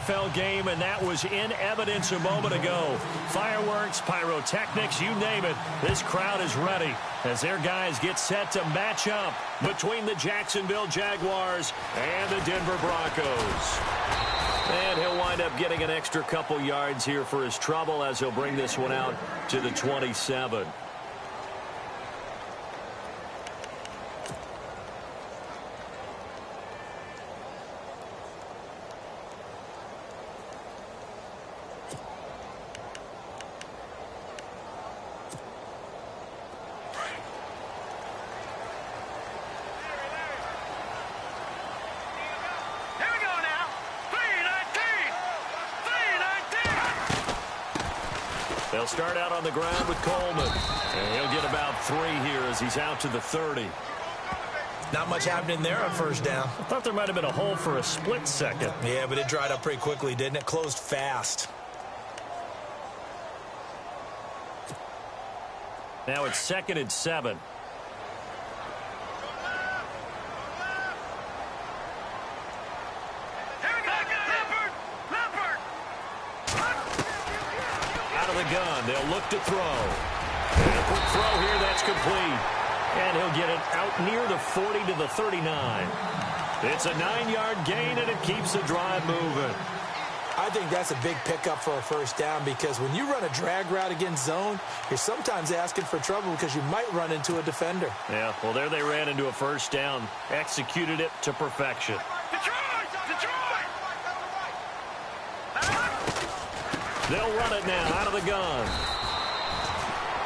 NFL game, and that was in evidence a moment ago. Fireworks, pyrotechnics, you name it. This crowd is ready as their guys get set to match up between the Jacksonville Jaguars and the Denver Broncos. And he'll wind up getting an extra couple yards here for his trouble as he'll bring this one out to the 27. They'll start out on the ground with Coleman. And he'll get about 3 here as he's out to the 30. Not much happening there on first down. I thought there might have been a hole for a split second. Yeah, but it dried up pretty quickly, didn't it? Closed fast. Now it's 2nd and 7. Gun. They'll look to throw. And a quick throw here, that's complete. And he'll get it out near the 40 to the 39. It's a 9-yard gain, and it keeps the drive moving. I think that's a big pickup for a first down because when you run a drag route against zone, you're sometimes asking for trouble because you might run into a defender. Yeah, well, there they ran into a first down. Executed it to perfection. They'll run it now out of the gun.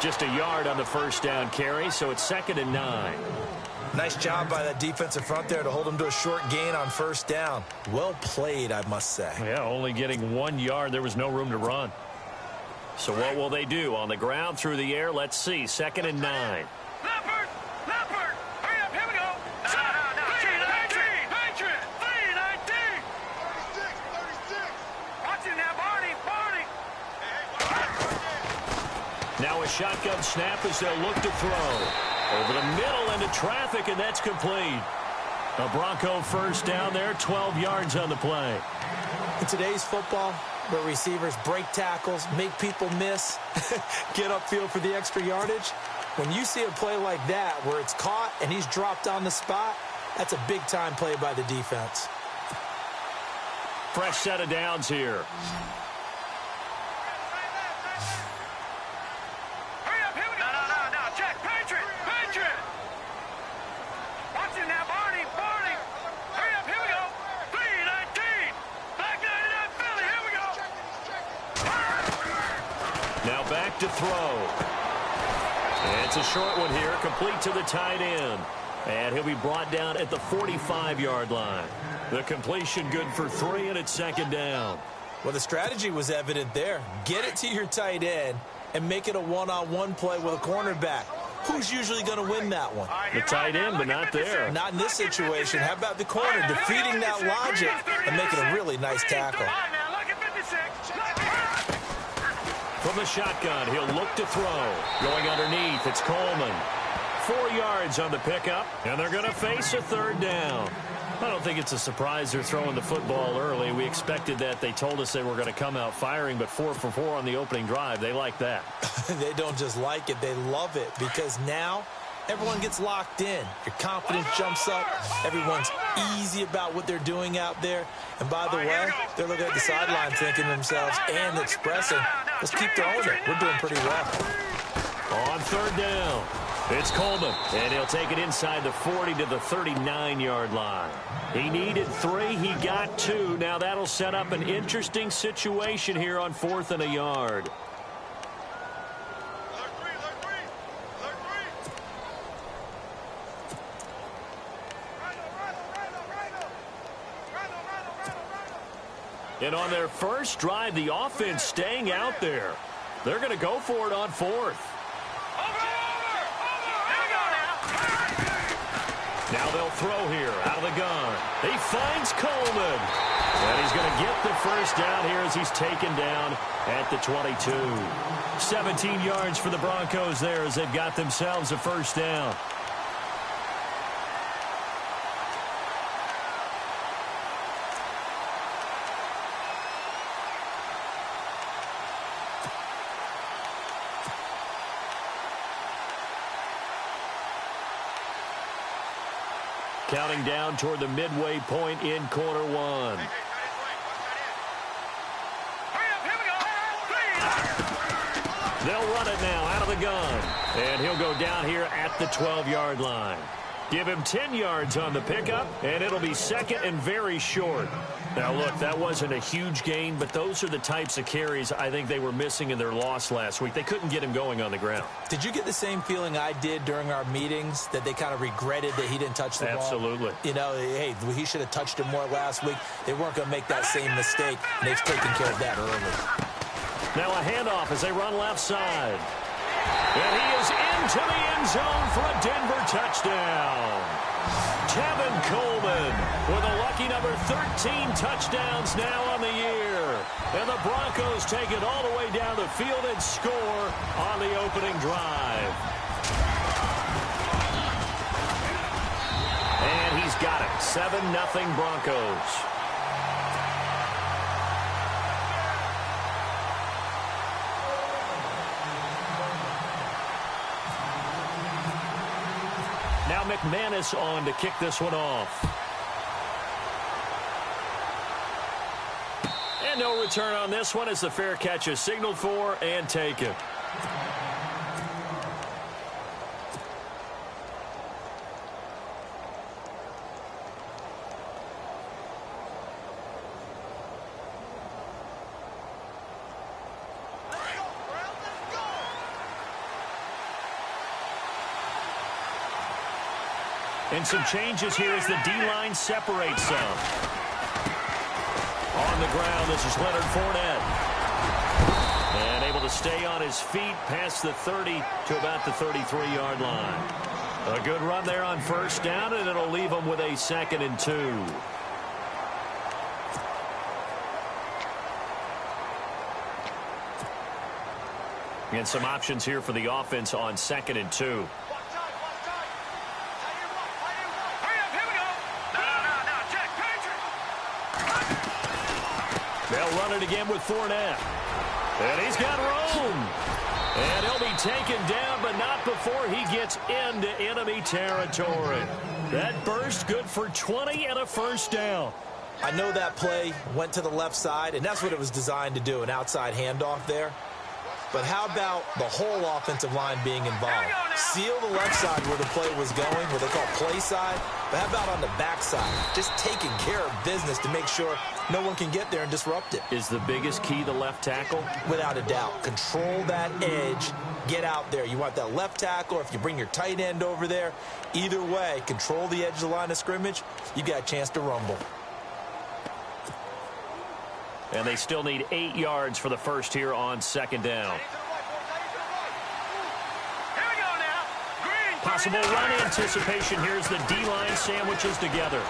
Just a yard on the first down carry, so it's 2nd and 9. Nice job by that defensive front there to hold them to a short gain on first down. Well played, I must say. Yeah, only getting 1 yard. There was no room to run. So what will they do? On the ground, through the air, let's see. 2nd and 9. Now a shotgun snap as they'll look to throw. Over the middle into traffic, and that's complete. A Bronco first down there, 12 yards on the play. In today's football, where receivers break tackles, make people miss, get upfield for the extra yardage, when you see a play like that where it's caught and he's dropped on the spot, that's a big-time play by the defense. Fresh set of downs here. To throw. And it's a short one here, complete to the tight end. And he'll be brought down at the 45-yard line. The completion good for 3, and it's 2nd down. Well, the strategy was evident there. Get it to your tight end and make it a one-on-one play with a cornerback. Who's usually going to win that one? The tight end, but not there. Not in this situation. How about the corner defeating that logic and making a really nice tackle? From the shotgun, he'll look to throw. Going underneath, it's Coleman. 4 yards on the pickup, and they're going to face a 3rd down. I don't think it's a surprise they're throwing the football early. We expected that. They told us they were going to come out firing, but 4 for 4 on the opening drive. They like that. They don't just like it, they love it, because now everyone gets locked in. Your confidence jumps up. Everyone's easy about what they're doing out there. And by the way, they're looking at the sideline thinking to themselves and expressing, let's keep throwing it. We're doing pretty well. On 3rd down, it's Coleman, and he'll take it inside the 40 to the 39-yard line. He needed 3. He got 2. Now that'll set up an interesting situation here on 4th and a yard. And on their first drive, the offense staying out there. They're going to go for it on 4th. Now they'll throw here out of the gun. He finds Coleman. And he's going to get the first down here as he's taken down at the 22. 17 yards for the Broncos there as they've got themselves a first down. Counting down toward the midway point in quarter one. They'll run it now out of the gun. And he'll go down here at the 12-yard line. Give him 10 yards on the pickup, and it'll be second and very short. Now, look, that wasn't a huge gain, but those are the types of carries I think they were missing in their loss last week. They couldn't get him going on the ground. Did you get the same feeling I did during our meetings, that they kind of regretted that he didn't touch the ball? Absolutely. You know, hey, he should have touched it more last week. They weren't going to make that same mistake, and they've taken care of that early. Now a handoff as they run left side. And he is into the end zone for a Denver touchdown. Tevin Coleman with a lucky number 13 touchdowns now on the year. And the Broncos take it all the way down the field and score on the opening drive. And he's got it. 7-0 Broncos. Now McManus on to kick this one off. And no return on this one as the fair catch is signaled for and taken. And some changes here as the D-line separates some. On the ground, this is Leonard Fournette. And able to stay on his feet past the 30 to about the 33-yard line. A good run there on first down, and it'll leave them with a 2nd and 2. And some options here for the offense on 2nd and 2. They'll run it again with Fournette. And he's got room. And he'll be taken down, but not before he gets into enemy territory. That burst good for 20 and a first down. I know that play went to the left side, and that's what it was designed to do, an outside handoff there. But how about the whole offensive line being involved? Seal the left side where the play was going, what they call play side. But how about on the back side? Just taking care of business to make sure no one can get there and disrupt it. Is the biggest key the left tackle? Without a doubt. Control that edge. Get out there. You want that left tackle, or if you bring your tight end over there, either way, control the edge of the line of scrimmage, you got a chance to rumble. And they still need 8 yards for the first here on 2nd down. Possible run anticipation. Here's the D-line sandwiches together.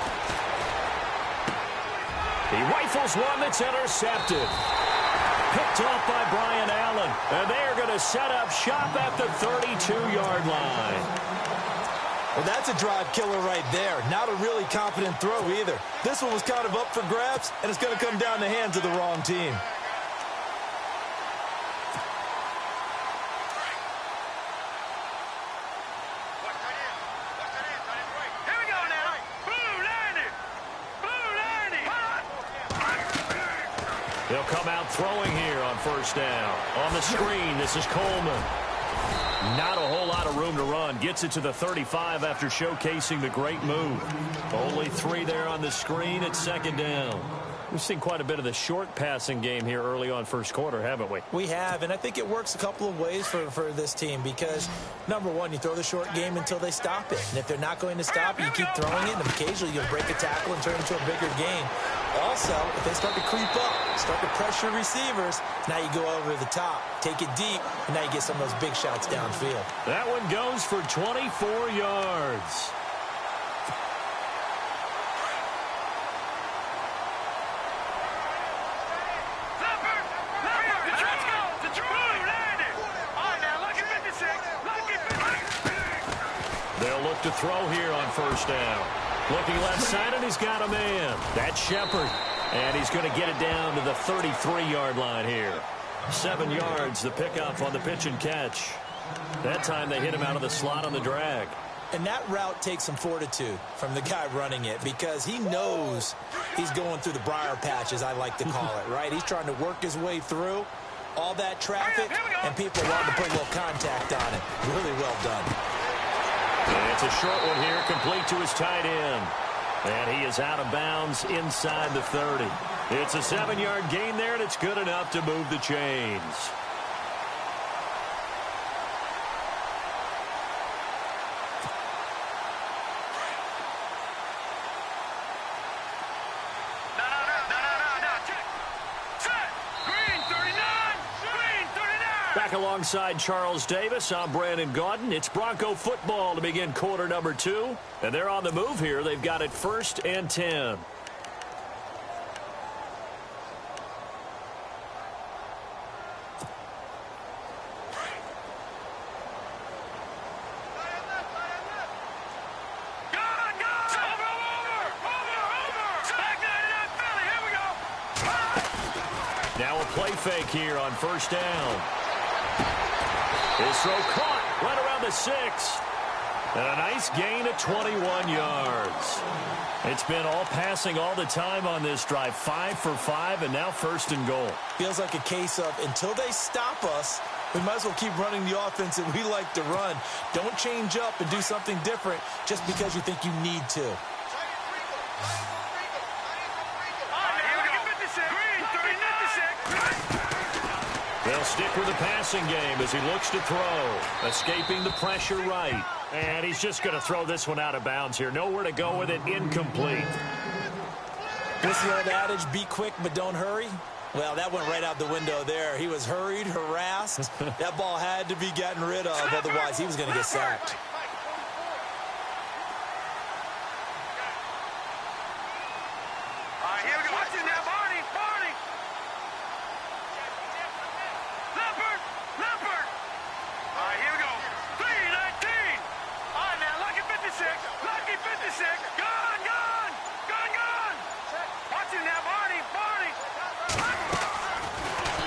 He rifles one that's intercepted. Picked off by Brian Allen. And they're going to set up shop at the 32-yard line. Well, that's a drive killer right there. Not a really confident throw either. This one was kind of up for grabs, and it's going to come down the hands of the wrong team. They'll come out throwing here on first down. On the screen, this is Coleman. Not a whole lot of room to run. Gets it to the 35 after showcasing the great move. Only 3 there on the screen at 2nd down. We've seen quite a bit of the short passing game here early on first quarter, haven't we? We have, and I think it works a couple of ways for this team because, number one, you throw the short game until they stop it. And if they're not going to stop it, you keep throwing it, and occasionally you'll break a tackle and turn it into a bigger game. Also, if they start to creep up, start to pressure receivers, now you go over the top, take it deep, and now you get some of those big shots downfield. That one goes for 24 yards. They'll look to throw here on first down. Looking left side, and he's got a man. That's Shepard. And he's going to get it down to the 33-yard line here. 7 yards, the pickup on the pitch and catch. That time they hit him out of the slot on the drag. And that route takes some fortitude from the guy running it because he knows he's going through the briar patch, as I like to call it, right? He's trying to work his way through all that traffic, and people want to put a little contact on it. Really well done. And it's a short one here, complete to his tight end. And he is out of bounds inside the 30. It's a 7-yard gain there, and it's good enough to move the chains. Back alongside Charles Davis, I'm Brandon Gaudin. It's Bronco football to begin quarter number 2. And they're on the move here. They've got it 1st and 10. Now a play fake here on 1st down. His throw caught right around the 6. And a nice gain of 21 yards. It's been all passing all the time on this drive. 5 for 5, and now 1st and goal. Feels like a case of until they stop us, we might as well keep running the offense that we like to run. Don't change up and do something different just because you think you need to. They'll stick with the passing game as he looks to throw. Escaping the pressure right. And he's just going to throw this one out of bounds here. Nowhere to go with it. Incomplete. What's the old adage? Be quick, but don't hurry. Well, that went right out the window there. He was hurried, harassed. That ball had to be gotten rid of. Otherwise, he was going to get sacked.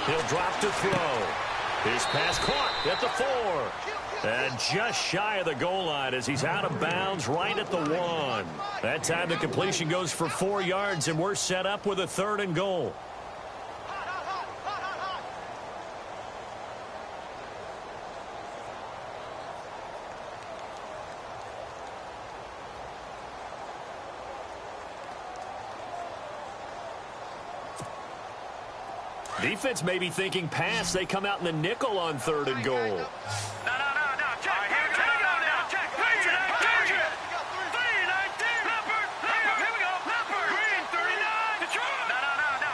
He'll drop to throw. His pass caught at the 4. And just shy of the goal line as he's out of bounds right at the 1. That time the completion goes for 4 yards, and we're set up with a 3rd and goal. Defense may be thinking pass. They come out in the nickel on 3rd and goal. No. Check. Here we go now. Check. 3-19. 3-19. Leopard. Here we go. Leopard. Green 39. Detroit. No.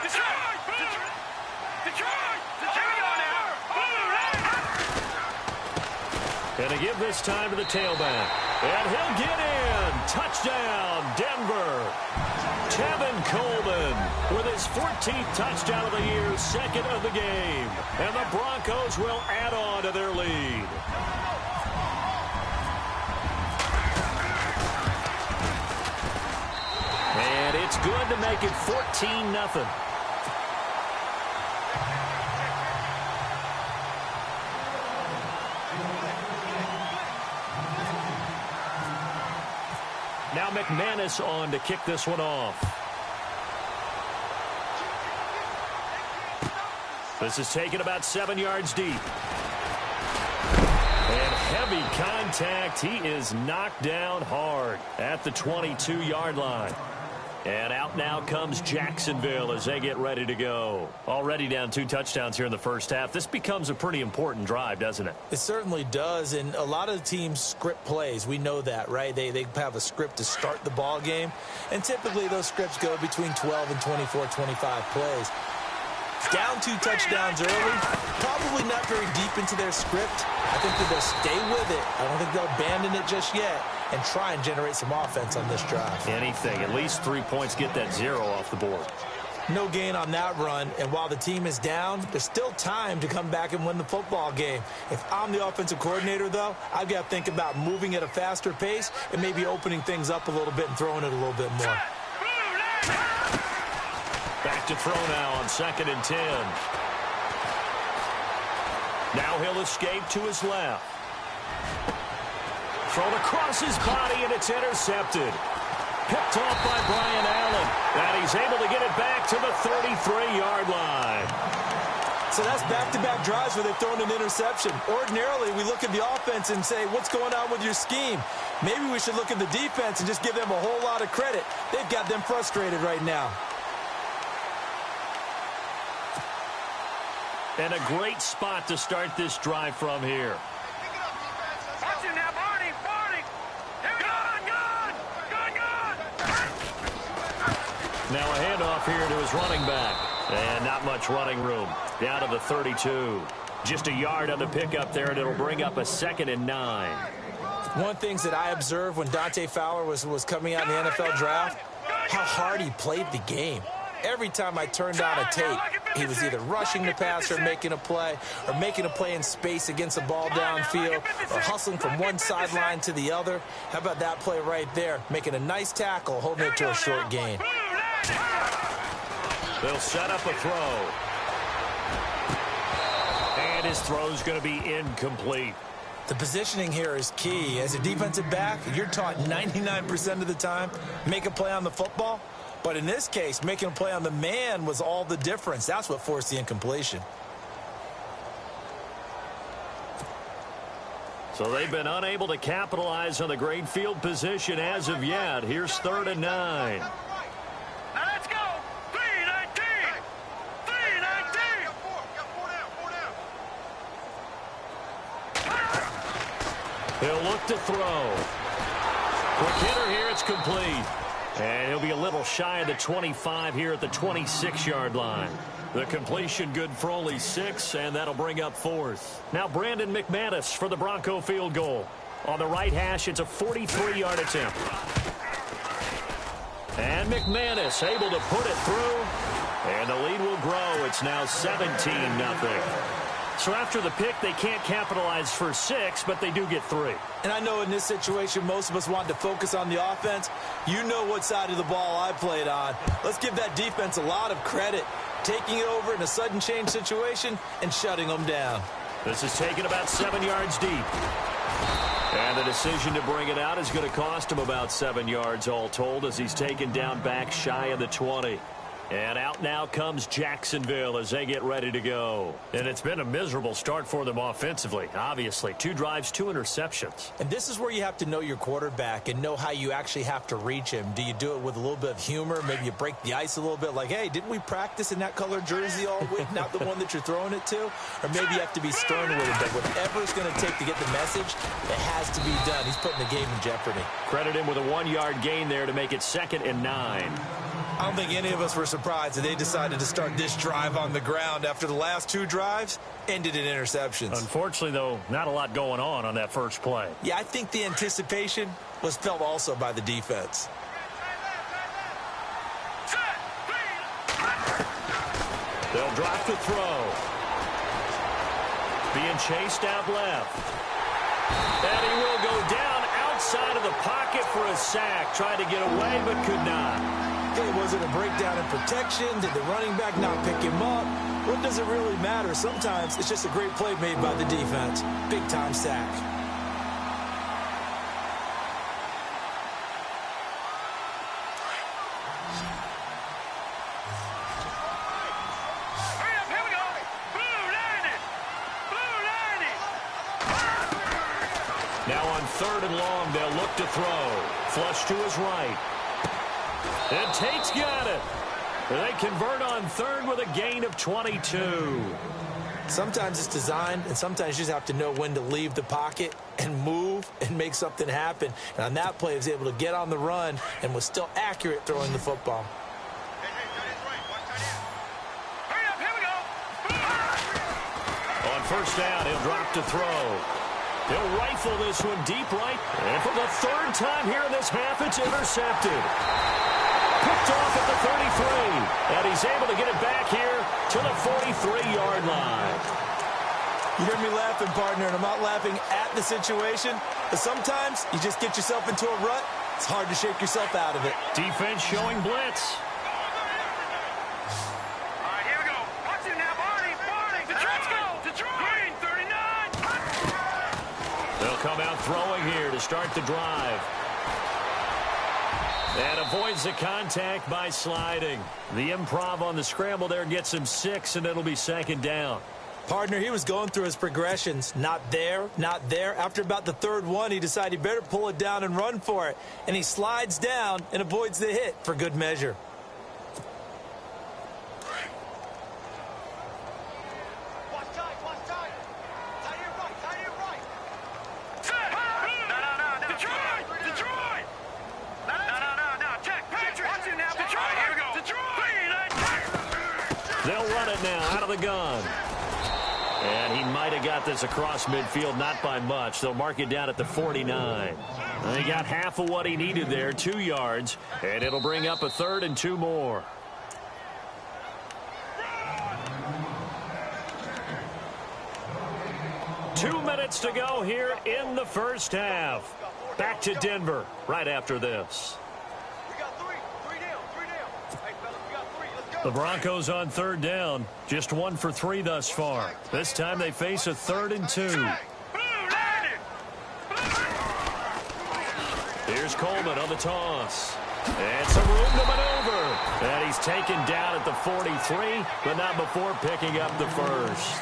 Detroit. Here we go now. And to give this time to the tailback. And he'll get in. Touchdown, Denver. Tevin Coleman with his 14th touchdown of the year, 2nd of the game. And the Broncos will add on to their lead. And it's good to make it 14-0. Now McManus on to kick this one off. This is taken about 7 yards deep. And heavy contact. He is knocked down hard at the 22-yard line. And out now comes Jacksonville as they get ready to go. Already down 2 touchdowns here in the first half. This becomes a pretty important drive, doesn't it? It certainly does, and a lot of the teams script plays. We know that, right? They have a script to start the ball game, and typically those scripts go between 12 and 24, 25 plays. Down 2 touchdowns early, probably not very deep into their script. I think that they'll stay with it. I don't think they'll abandon it just yet and try and generate some offense on this drive. Anything. At least 3 points, get that 0 off the board. No gain on that run, and while the team is down, there's still time to come back and win the football game. If I'm the offensive coordinator, though, I've got to think about moving at a faster pace and maybe opening things up a little bit and throwing it a little bit more. Back to throw now on 2nd and 10. Now he'll escape to his left. Thrown across his body, and it's intercepted. Picked off by Brian Allen. And he's able to get it back to the 33-yard line. So that's back-to-back drives where they've thrown an interception. Ordinarily, we look at the offense and say, what's going on with your scheme? Maybe we should look at the defense and just give them a whole lot of credit. They've got them frustrated right now. And a great spot to start this drive from here. Watch him now, Barney. Here we go. Now a handoff here to his running back. And not much running room. Down to the 32. Just a yard on the pickup there, and it'll bring up a 2nd and 9. One of the things that I observed when Dante Fowler was coming out in the NFL draft, how hard he played the game. Every time I turned on a tape, he was either rushing the passer, making a play in space against the ball downfield, or hustling from one sideline to the other. How about that play right there? Making a nice tackle, holding it to a short gain. They'll set up a throw. And his throw's going to be incomplete. The positioning here is key. As a defensive back, you're taught 99% of the time, make a play on the football. But in this case, making a play on the man was all the difference. That's what forced the incompletion. So they've been unable to capitalize on the great field position as of yet. Here's 3rd and 9. Now let's go. 3-19. 3-19. He'll look to throw. Quick hitter here, it's complete. And he'll be a little shy of the 25 here at the 26-yard line. The completion good for only 6, and that'll bring up 4th. Now Brandon McManus for the Bronco field goal. On the right hash, it's a 43-yard attempt. And McManus able to put it through. And the lead will grow. It's now 17-0. So after the pick, they can't capitalize for 6, but they do get 3. And I know in this situation, most of us want to focus on the offense. You know what side of the ball I played on. Let's give that defense a lot of credit. Taking it over in a sudden change situation and shutting them down. This is taken about 7 yards deep. And the decision to bring it out is going to cost him about 7 yards all told as he's taken down back shy of the 20. And out now comes Jacksonville as they get ready to go. And it's been a miserable start for them offensively. Obviously, 2 drives, 2 interceptions. And this is where you have to know your quarterback and know how you actually have to reach him. Do you do it with a little bit of humor? Maybe you break the ice a little bit like, hey, didn't we practice in that color jersey all week? Not the one that you're throwing it to? Or maybe you have to be stern with it. But whatever it's going to take to get the message, it has to be done. He's putting the game in jeopardy. Credit him with a 1-yard gain there to make it 2nd and 9. I don't think any of us were surprised that they decided to start this drive on the ground after the last 2 drives ended in interceptions. Unfortunately, though, not a lot going on that first play. Yeah, I think the anticipation was felt also by the defense. They'll drop the throw. Being chased out left. And he will go down outside of the pocket for a sack. Tried to get away, but could not. Okay, was it a breakdown in protection? Did the running back not pick him up? What does it really matter? Sometimes it's just a great play made by the defense. Big-time sack. Hurry up, here we go. Blue 90. Now on 3rd and long, they'll look to throw. Flush to his right. And Tate's got it. They convert on 3rd with a gain of 22. Sometimes it's designed, and sometimes you just have to know when to leave the pocket and move and make something happen. And on that play, he was able to get on the run and was still accurate throwing the football. Hurry up, here we go. On 1st down, he'll drop to throw. He'll rifle this one deep right. And for the 3rd time here in this half, it's intercepted. Picked off at the 33. And he's able to get it back here to the 43-yard line. You hear me laughing, partner, and I'm not laughing at the situation. But sometimes you just get yourself into a rut. It's hard to shake yourself out of it. Defense showing blitz. All right, here we go. Watch it now, Barney. Let's go. Green 39. They'll come out throwing here to start the drive. And avoids the contact by sliding. The improv on the scramble there gets him 6, and it'll be second down. Partner, he was going through his progressions. Not there, not there. After about the third one, he decided he better pull it down and run for it. And he slides down and avoids the hit for good measure. They'll run it now out of the gun. And he might have got this across midfield, not by much. They'll mark it down at the 49. He got half of what he needed there, 2 yards, and it'll bring up a 3rd and 2 more. Two minutes to go here in the first half. Back to Denver right after this. The Broncos on 3rd down. Just 1 for 3 thus far. This time they face a 3rd and 2. Here's Coleman on the toss. And some room to maneuver. And he's taken down at the 43, but not before picking up the first.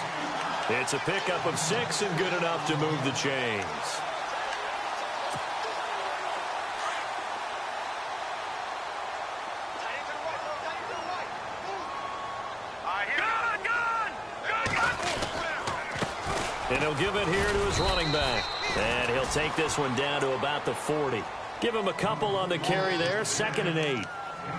It's a pickup of 6 and good enough to move the chains. And he'll give it here to his running back. And he'll take this one down to about the 40. Give him a couple on the carry there, 2nd and 8.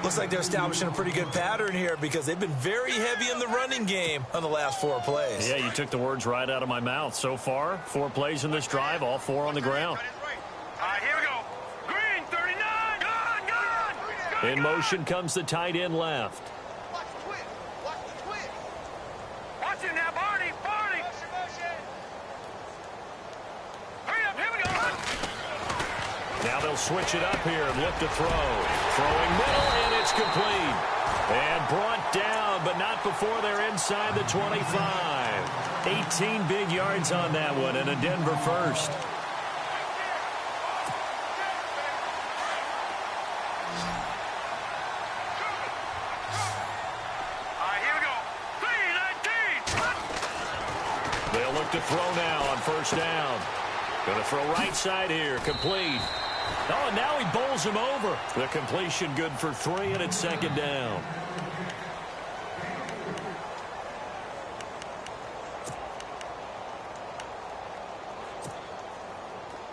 Looks like they're establishing a pretty good pattern here because they've been very heavy in the running game on the last 4 plays. Yeah, you took the words right out of my mouth. So far, 4 plays in this drive, all 4 on the ground. Here we go. Green, 39. Gone. In motion comes the tight end left. Watch the twist. Watch the twist. Watch it now, Barney. Hurry up, here we go. Now they'll switch it up here and look to throw. Throwing middle, and it's complete. And brought down, but not before they're inside the 25. 18 big yards on that one, and a Denver first. Here we go. 3-19. They'll look to throw now on 1st down. Going to throw right side here, complete. Oh, and now he bowls him over. The completion good for 3, and it's 2nd down.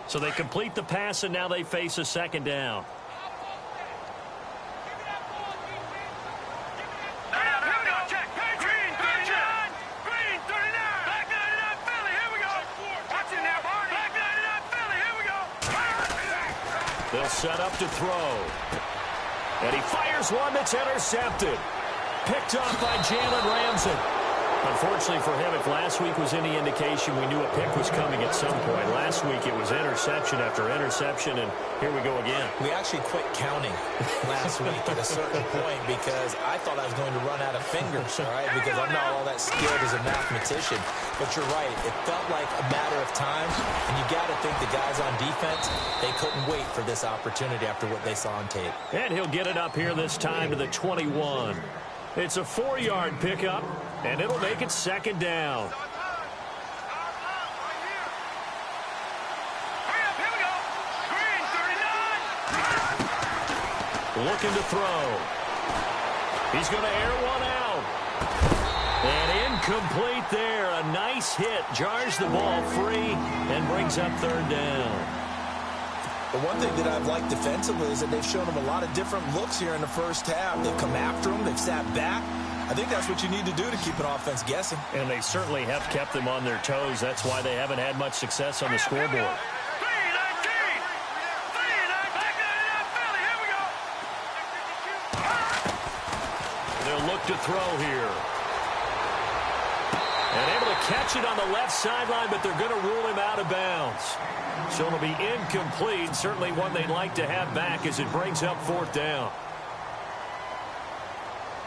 So they complete the pass, and now they face a 2nd down. They'll set up to throw. And he fires one that's intercepted. Picked off by Jalen Ramsey. Unfortunately for him, if last week was any indication, we knew a pick was coming at some point. Last week it was interception after interception, and here we go again. We actually quit counting last week at a certain point because I thought I was going to run out of fingers, all right, because I'm not all that skilled as a mathematician. But you're right. It felt like a matter of time, and you got to think the guys on defense, they couldn't wait for this opportunity after what they saw on tape. And he'll get it up here this time to the 21. It's a 4-yard pickup, and it'll make it 2nd down. Looking to throw. He's going to air one out. And incomplete there. A nice hit. Jars the ball free and brings up 3rd down. The one thing that I've liked defensively is that they've shown them a lot of different looks here in the first half. They've come after them. They've sat back. I think that's what you need to do to keep an offense guessing. And they certainly have kept them on their toes. That's why they haven't had much success on the scoreboard. They'll look to throw here. And able to catch it on the left sideline, but they're going to rule him out of bounds. So it'll be incomplete. Certainly one they'd like to have back as it brings up 4th down.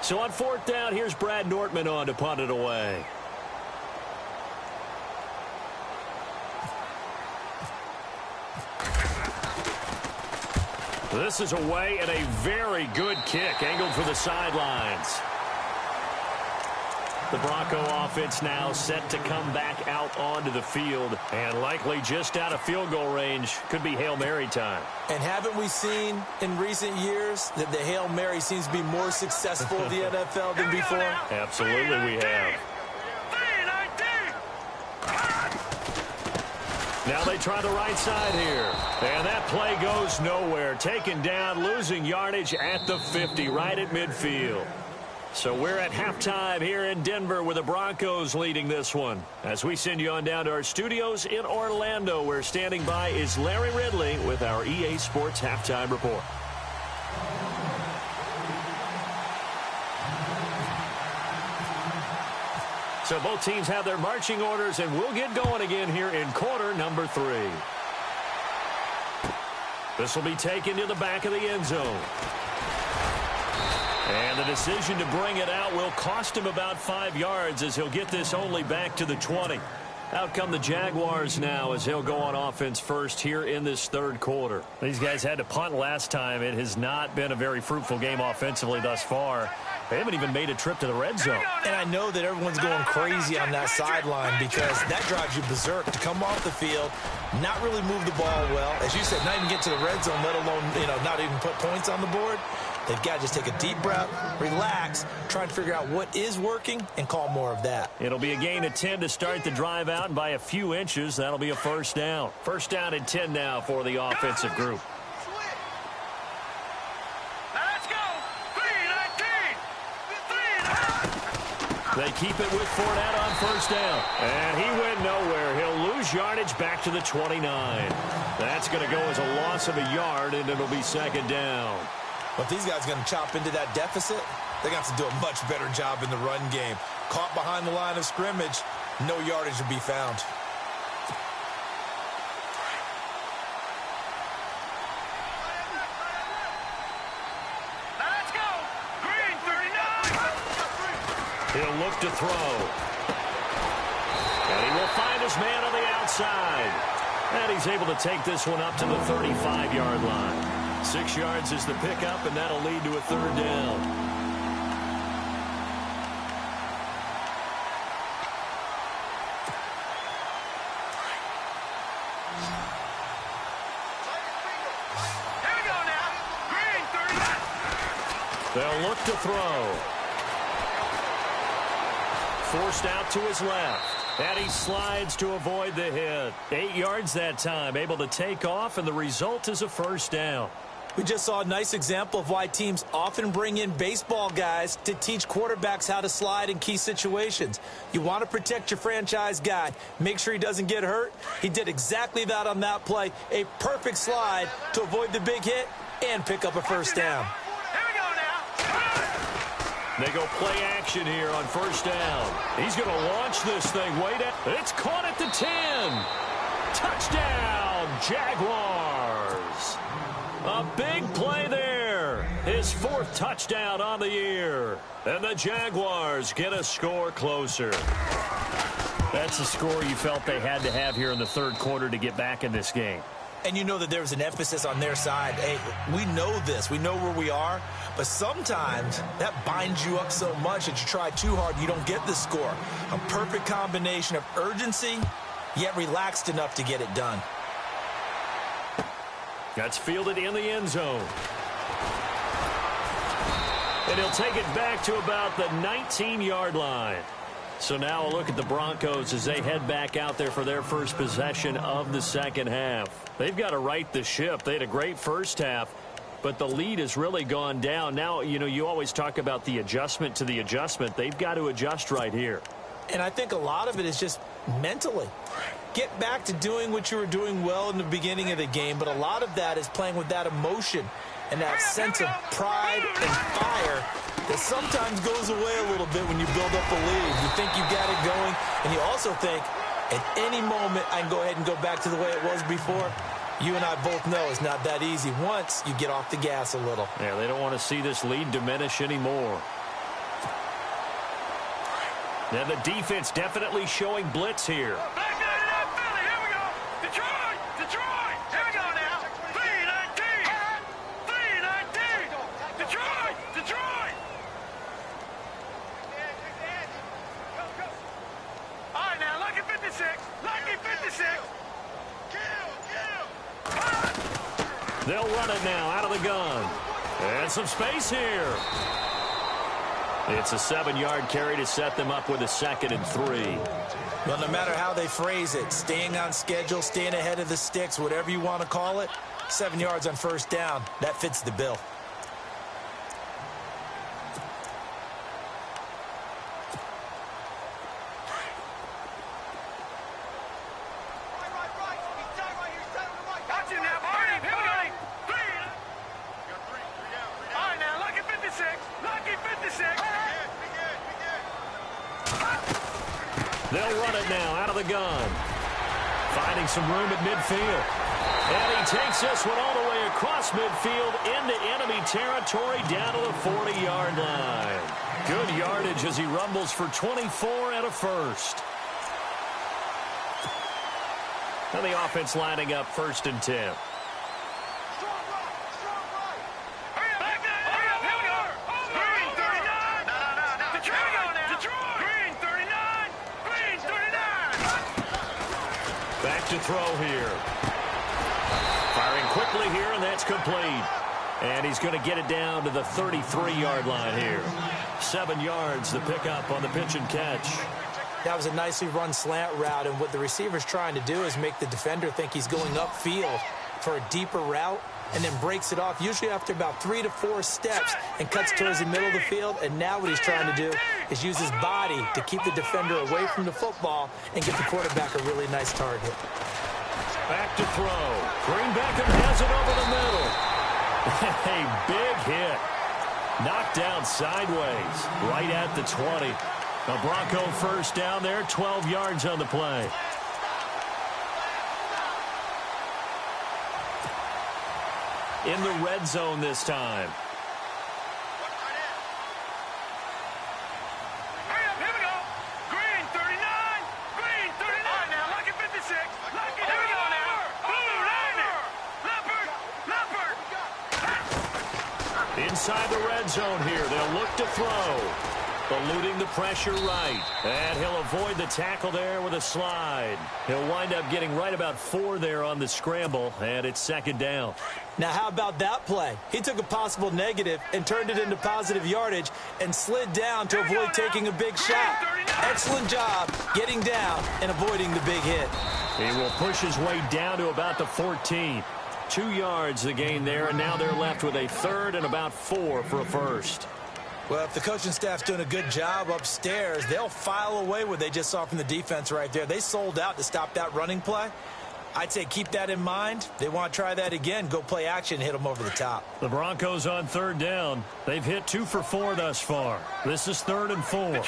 So on 4th down, here's Brad Nortman on to punt it away. This is away and a very good kick angled for the sidelines. The Bronco offense now set to come back out onto the field and likely just out of field goal range. Could be Hail Mary time. And haven't we seen in recent years that the Hail Mary seems to be more successful in the NFL than before? Absolutely we have. Now they try the right side here. And that play goes nowhere. Taken down, losing yardage at the 50, right at midfield. So we're at halftime here in Denver with the Broncos leading this one. As we send you on down to our studios in Orlando, where standing by is Larry Ridley with our EA Sports Halftime Report. So both teams have their marching orders, and we'll get going again here in quarter number 3. This will be taken to the back of the end zone. And the decision to bring it out will cost him about 5 yards as he'll get this only back to the 20. Out come the Jaguars now as they'll go on offense first here in this third quarter. These guys had to punt last time. It has not been a very fruitful game offensively thus far. They haven't even made a trip to the red zone. And I know that everyone's going crazy on that sideline because that drives you berserk to come off the field, not really move the ball well. As you said, not even get to the red zone, let alone, not even put points on the board. They've got to just take a deep breath, relax, try and figure out what is working, and call more of that. It'll be a gain of 10 to start the drive out, and by a few inches, that'll be a first down. First down and 10 now for the offensive group. Let's go. 3-19. They keep it with Fournette on first down. And he went nowhere. He'll lose yardage back to the 29. That's going to go as a loss of a yard, and it'll be second down. But these guys are going to chop into that deficit. They're going to have to do a much better job in the run game. Caught behind the line of scrimmage, no yardage to be found. Let's go. Green 39. He'll look to throw. And he will find his man on the outside. And he's able to take this one up to the 35-yard line. 6 yards is the pickup, and that'll lead to a third down. Here we go now. Green 39. They'll look to throw. Forced out to his left. And he slides to avoid the hit. 8 yards that time, able to take off, and the result is a first down. We just saw a nice example of why teams often bring in baseball guys to teach quarterbacks how to slide in key situations. You want to protect your franchise guy. Make sure he doesn't get hurt. He did exactly that on that play. A perfect slide to avoid the big hit and pick up a first down. Here we go now. They go play action here on first down. He's going to launch this thing way down. It's caught at the 10. Touchdown, Jaguars. A big play there. His 4th touchdown on the year. And the Jaguars get a score closer. That's a score you felt they had to have here in the third quarter to get back in this game. And you know that there was an emphasis on their side. Hey, we know this. We know where we are. But sometimes that binds you up so much that you try too hard, you don't get the score. A perfect combination of urgency, yet relaxed enough to get it done. That's fielded in the end zone. And he'll take it back to about the 19-yard line. So now a look at the Broncos as they head back out there for their first possession of the second half. They've got to right the ship. They had a great first half, but the lead has really gone down. Now, you always talk about the adjustment to the adjustment. They've got to adjust right here. And I think a lot of it is just mentally. Get back to doing what you were doing well in the beginning of the game, but a lot of that is playing with that emotion and that sense of pride and fire that sometimes goes away a little bit when you build up a lead. You think you got it going, and you also think at any moment I can go ahead and go back to the way it was before. You and I both know it's not that easy once you get off the gas a little. Yeah, they don't want to see this lead diminish anymore. Now the defense definitely showing blitz here. Back out of that Philly. Here we go. Detroit. Here we go now. 3-19. They'll run it now out of the gun. And some space here. It's a 7-yard carry to set them up with a 2nd and 3. Well, no matter how they phrase it, staying on schedule, staying ahead of the sticks, whatever you want to call it, 7 yards on first down, that fits the bill. They'll run it now out of the gun. Finding some room at midfield. And he takes this one all the way across midfield into enemy territory down to the 40-yard line. Good yardage as he rumbles for 24 and a first. And the offense lining up 1st and 10. To throw here. Firing quickly here, and that's complete. And he's going to get it down to the 33-yard line here. 7 yards the pickup on the pitch and catch. That was a nicely run slant route, and what the receiver's trying to do is make the defender think he's going upfield for a deeper route, and then breaks it off, usually after about 3 to 4 steps, and cuts towards the middle of the field. And now what he's trying to do is use his body to keep the defender away from the football and get the quarterback a really nice target. Back to throw. Green Beckham has it over the middle. A big hit. Knocked down sideways, right at the 20. A Bronco first down there, 12 yards on the play. In the red zone this time. Here we go. Green 39. Green 39. Now lucky 56. Lucky. Here we go now. Blue 90. Leopard. Inside the red zone here. They'll look to throw. Eluding the pressure right. And he'll avoid the tackle there with a slide. He'll wind up getting right about 4 there on the scramble, and it's 2nd down. Now, how about that play? He took a possible negative and turned it into positive yardage and slid down to avoid taking a big shot. Excellent job getting down and avoiding the big hit. He will push his way down to about the 14. 2 yards the gain there, and now they're left with a 3rd and about 4 for a first. Well, if the coaching staff's doing a good job upstairs, they'll file away what they just saw from the defense right there. They sold out to stop that running play. I'd say keep that in mind. They want to try that again. Go play action, hit them over the top. The Broncos on 3rd down. They've hit 2 for 4 thus far. This is 3rd and 4.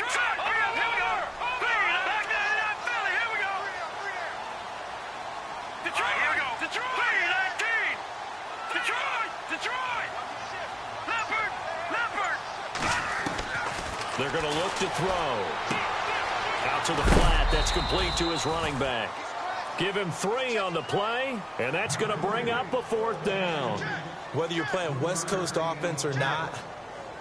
They're going to look to throw. Out to the flat. That's complete to his running back. Give him 3 on the play, and that's going to bring up a 4th down. Whether you're playing West Coast offense or not,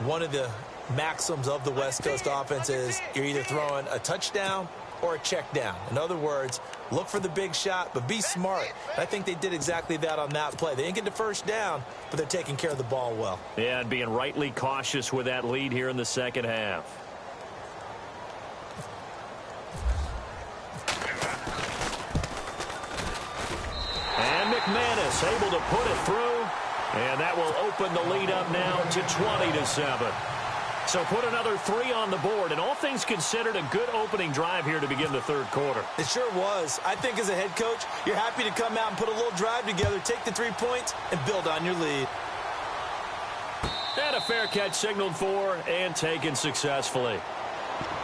one of the maxims of the West Coast offense is you're either throwing a touchdown or a check down. In other words, look for the big shot, but be smart. I think they did exactly that on that play. They didn't get the first down, but they're taking care of the ball well. Yeah, and being rightly cautious with that lead here in the 2nd half. And McManus able to put it through, and that will open the lead up now to 20-7. So put another 3 on the board, and all things considered, a good opening drive here to begin the 3rd quarter. It sure was. I think as a head coach, you're happy to come out and put a little drive together, take the 3 points, and build on your lead. And a fair catch signaled for and taken successfully.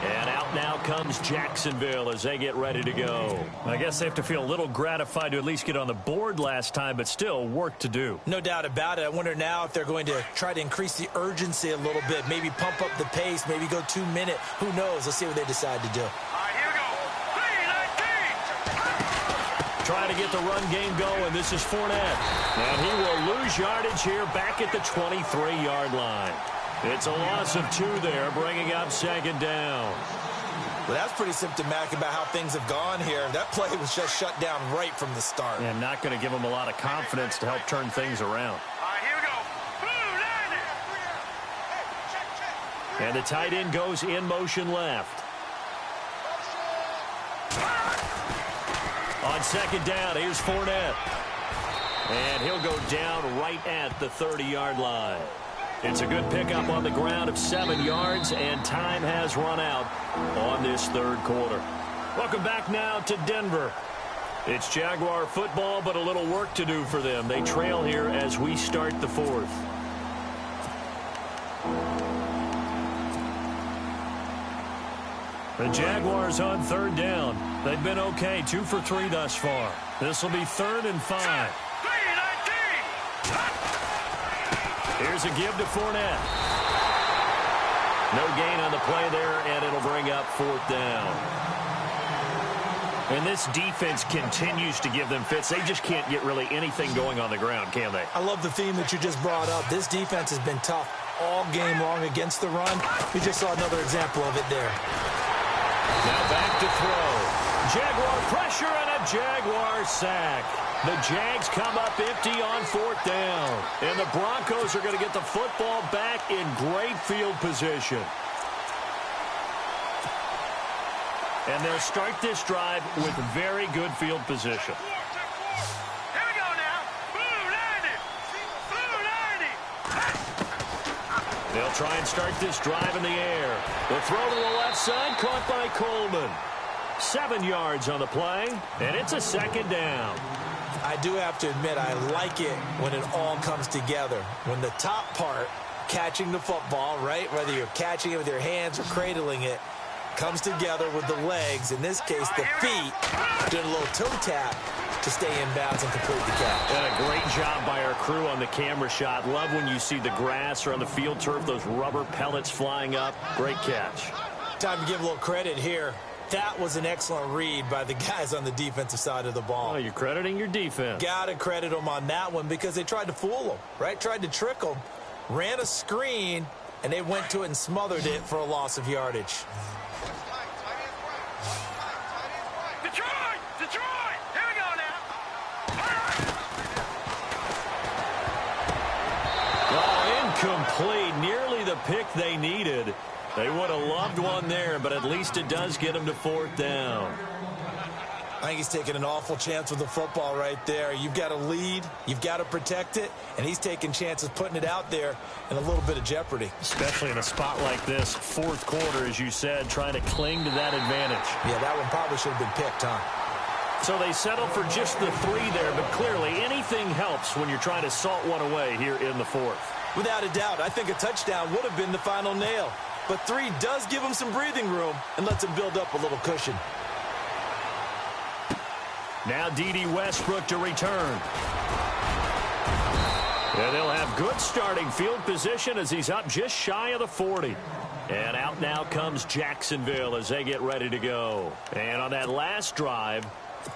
And out now comes Jacksonville as they get ready to go. I guess they have to feel a little gratified to at least get on the board last time, but still work to do. No doubt about it. I wonder now if they're going to try to increase the urgency a little bit, maybe pump up the pace, maybe go 2-minute. Who knows? Let's see what they decide to do. All right, here we go. 3-19. Trying to get the run game going. This is Fournette. And he will lose yardage here back at the 23-yard line. It's a loss of 2 there, bringing up 2nd down. Well, that's pretty symptomatic about how things have gone here. That play was just shut down right from the start. And not going to give them a lot of confidence to help turn things around. All right, here we go. Boom, And the tight end goes in motion left. On second down, here's Fournette. And he'll go down right at the 30-yard line. It's a good pickup on the ground of 7 yards, and time has run out on this third quarter. Welcome back now to Denver. It's Jaguar football, but a little work to do for them. They trail here as we start the fourth. The Jaguars on third down. They've been okay, 2 for 3 thus far. This will be 3rd and 5. Here's a give to Fournette. No gain on the play there, and it'll bring up 4th down. And this defense continues to give them fits. They just can't get really anything going on the ground, can they? I love the theme that you just brought up. This defense has been tough all game long against the run. We just saw another example of it there. Now back to throw. Jaguar pressure and a Jaguar sack. The Jags come up empty on 4th down. And the Broncos are going to get the football back in great field position. And they'll start this drive with very good field position. Here we go now. Blue 90. They'll try and start this drive in the air. The throw to the left side, caught by Coleman. 7 yards on the play, and it's a 2nd down. I do have to admit, I like it when it all comes together. When the top part, catching the football, right, whether you're catching it with your hands or cradling it, comes together with the legs, in this case the feet, doing a little toe tap to stay in bounds and complete the catch. And a great job by our crew on the camera shot. Love when you see the grass or on the field turf, those rubber pellets flying up. Great catch. Time to give a little credit here. That was an excellent read by the guys on the defensive side of the ball. Oh, you're crediting your defense. Got to credit them on that one because they tried to fool them, right? Tried to trick them, ran a screen, and they went to it and smothered it for a loss of yardage. Detroit, here we go now. Oh, incomplete. Nearly the pick they needed. They would have loved one there, but at least it does get them to 4th down. I think he's taking an awful chance with the football right there. You've got to lead, you've got to protect it, and he's taking chances putting it out there in a little bit of jeopardy. Especially in a spot like this, 4th quarter, as you said, trying to cling to that advantage. Yeah, that one probably should have been picked, huh? So they settle for just the 3 there, but clearly anything helps when you're trying to salt one away here in the 4th. Without a doubt, I think a touchdown would have been the final nail. But 3 does give him some breathing room and lets him build up a little cushion. Now D.D. Westbrook to return. And they'll have good starting field position as he's up just shy of the 40. And out now comes Jacksonville as they get ready to go. And on that last drive,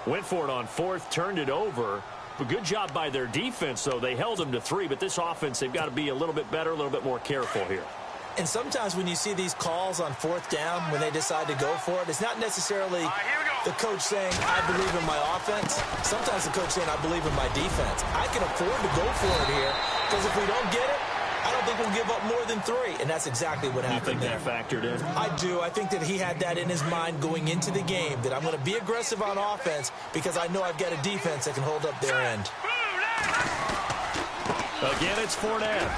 went for it on 4th, turned it over. But good job by their defense, though. They held them to 3, but this offense, they've got to be a little bit better, a little bit more careful here. And sometimes when you see these calls on 4th down, when they decide to go for it, it's not necessarily the coach saying, I believe in my offense. Sometimes the coach saying, I believe in my defense. I can afford to go for it here because if we don't get it, I don't think we'll give up more than 3. And that's exactly what happened there. You think that factored in? I do. I think that he had that in his mind going into the game, that I'm going to be aggressive on offense because I know I've got a defense that can hold up their end. Again, it's Fournette.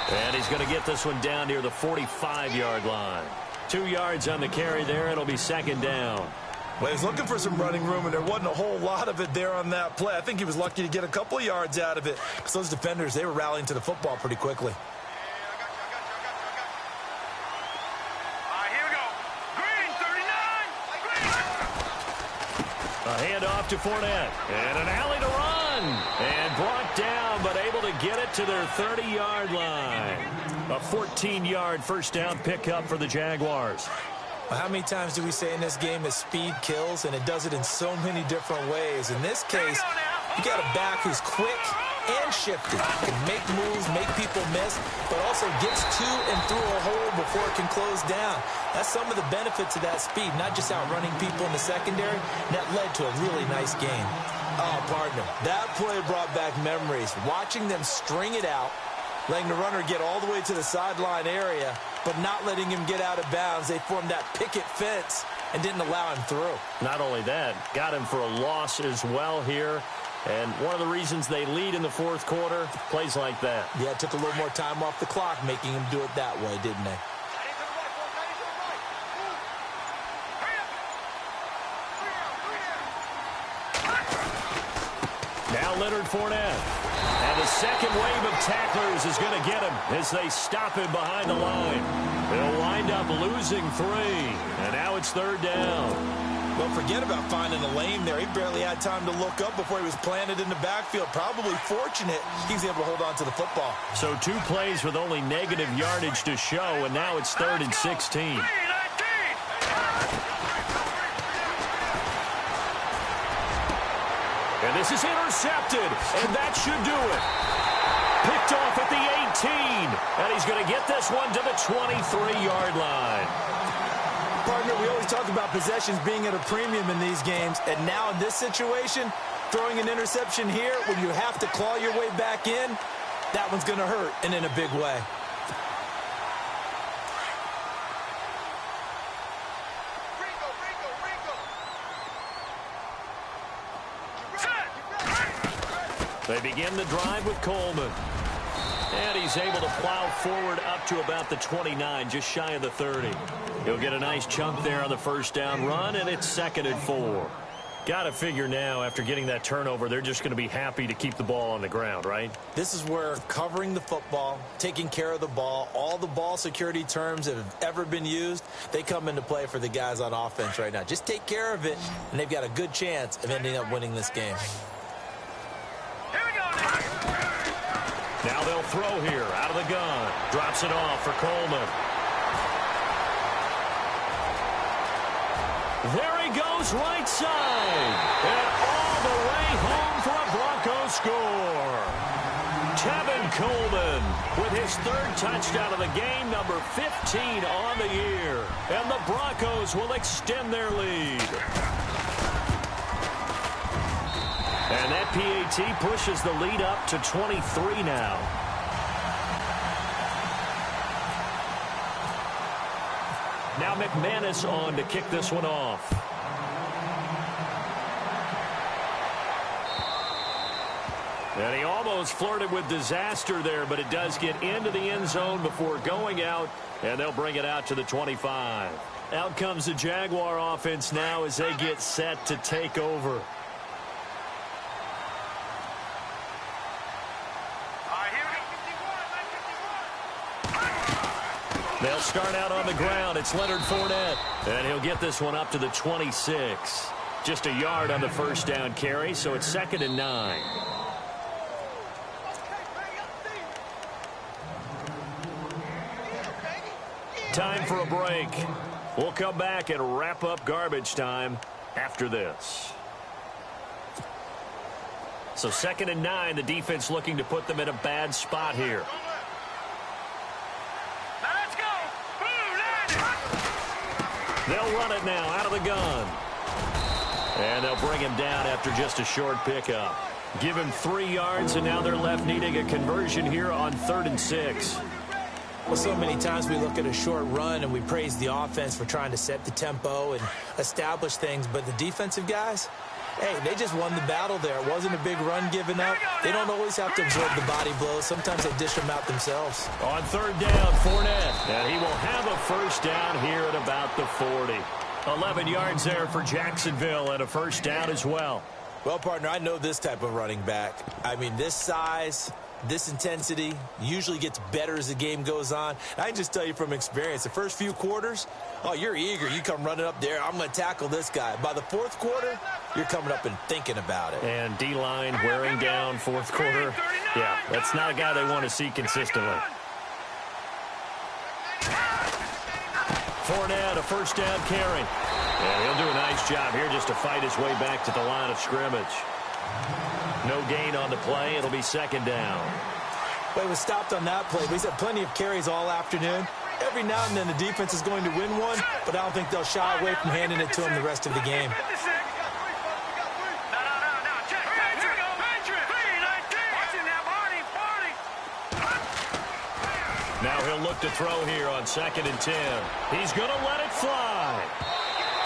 And he's going to get this one down near the 45-yard line. 2 yards on the carry there. It'll be 2nd down. Well, he's looking for some running room, and there wasn't a whole lot of it there on that play. I think he was lucky to get a couple of yards out of it. Because those defenders, they were rallying to the football pretty quickly. Here we go. Green 39. A handoff to Fournette. And an alley to run. And brought down, but able to get it to their 30-yard line. A 14-yard first down pickup for the Jaguars. Well, how many times do we say in this game that speed kills, and it does it in so many different ways? In this case, you got a back who's quick, and shifty. Can make moves, make people miss, but also gets to and through a hole before it can close down. That's some of the benefits of that speed, not just outrunning people in the secondary. And that led to a really nice game. Oh, partner, that play brought back memories. Watching them string it out, letting the runner get all the way to the sideline area, but not letting him get out of bounds. They formed that picket fence and didn't allow him through. Not only that, got him for a loss as well here. And one of the reasons they lead in the fourth quarter, plays like that. Yeah, it took a little more time off the clock, making him do it that way, didn't they? Now Leonard Fournette. And the second wave of tacklers is going to get him as they stop him behind the line. They'll wind up losing 3. And now it's third down. Well, forget about finding a lane there. He barely had time to look up before he was planted in the backfield. Probably fortunate he was able to hold on to the football. So 2 plays with only negative yardage to show, and now it's 3rd and 16. And this is intercepted, and that should do it. Picked off at the 18, and he's going to get this one to the 23-yard line. Partner, we always talk about possessions being at a premium in these games, and now in this situation, throwing an interception here when you have to claw your way back in, that one's going to hurt, and in a big way. They begin the drive with Coleman. And he's able to plow forward up to about the 29, just shy of the 30. He'll get a nice chunk there on the first down run, and it's 2nd and 4. Got to figure now, after getting that turnover, they're just going to be happy to keep the ball on the ground, right? This is where covering the football, taking care of the ball, all the ball security terms that have ever been used, they come into play for the guys on offense right now. Just take care of it, and they've got a good chance of ending up winning this game. Now they'll throw here out of the gun. Drops it off for Coleman. There he goes right side. And all the way home for a Broncos score. Tevin Coleman with his 3rd touchdown of the game, number 15 on the year. And the Broncos will extend their lead. And that PAT pushes the lead up to 23 now. Now McManus on to kick this one off. And he almost flirted with disaster there, but it does get into the end zone before going out, and they'll bring it out to the 25. Out comes the Jaguar offense now as they get set to take over. They'll start out on the ground. It's Leonard Fournette. And he'll get this one up to the 26. Just a yard on the first down carry, so it's 2nd and 9. Time for a break. We'll come back and wrap up garbage time after this. So 2nd and 9, the defense looking to put them in a bad spot here. They'll run it now out of the gun. And they'll bring him down after just a short pickup. Give him 3 yards, and now they're left needing a conversion here on 3rd and 6. Well, so many times we look at a short run and we praise the offense for trying to set the tempo and establish things, but the defensive guys, hey, they just won the battle there. It wasn't a big run given up. They don't always have to absorb the body blows. Sometimes they dish them out themselves. On 3rd down, Fournette. And he will have a first down here at about the 40. 11 yards there for Jacksonville and a first down as well. Well, partner, I know this type of running back. I mean, this size, this intensity usually gets better as the game goes on. I can just tell you from experience, the first few quarters, oh, you're eager. You come running up there. I'm going to tackle this guy. By the 4th quarter, you're coming up and thinking about it. And D-line wearing down 4th quarter. Yeah, that's not a guy they want to see consistently. Fournette, a first down carry. And he'll do a nice job here just to fight his way back to the line of scrimmage. No gain on the play. It'll be second down. Well, he was stopped on that play, but he's had plenty of carries all afternoon. Every now and then the defense is going to win one, but I don't think they'll shy away from handing it to him the rest of the game. Now he'll look to throw here on 2nd and 10. He's going to let it fly.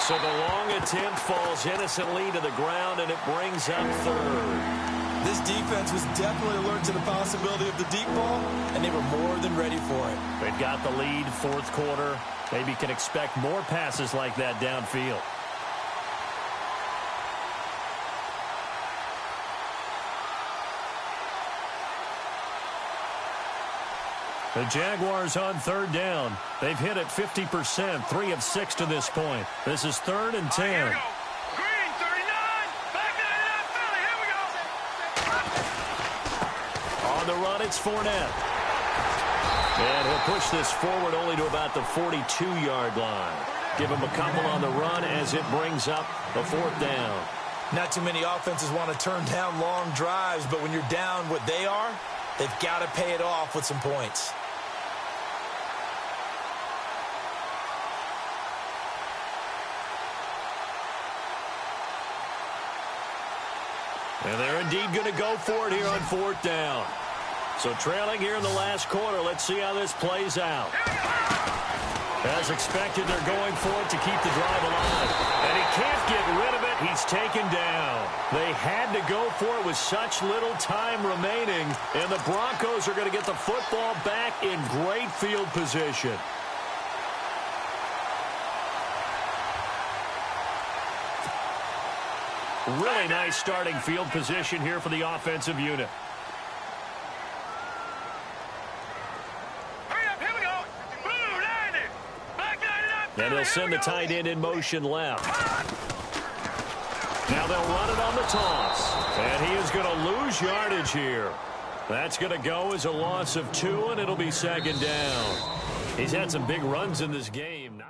So the long attempt falls innocently to the ground, and it brings up 3rd. This defense was definitely alert to the possibility of the deep ball, and they were more than ready for it. They've got the lead, 4th quarter. Maybe can expect more passes like that downfield. The Jaguars on 3rd down. They've hit it 50%, 3 of 6 to this point. This is 3rd and 10. On the run, it's Fournette. And he'll push this forward only to about the 42-yard line. Give him a couple on the run as it brings up the 4th down. Not too many offenses want to turn down long drives, but when you're down what they are, they've got to pay it off with some points. And they're indeed going to go for it here on 4th down. So trailing here in the last quarter. Let's see how this plays out. As expected, they're going for it to keep the drive alive. And he can't get rid of it. He's taken down. They had to go for it with such little time remaining. And the Broncos are going to get the football back in great field position. Really nice starting field position here for the offensive unit. And he'll send the tight end in motion left. Now they'll run it on the toss. And he is going to lose yardage here. That's going to go as a loss of 2, and it'll be 2nd down. He's had some big runs in this game.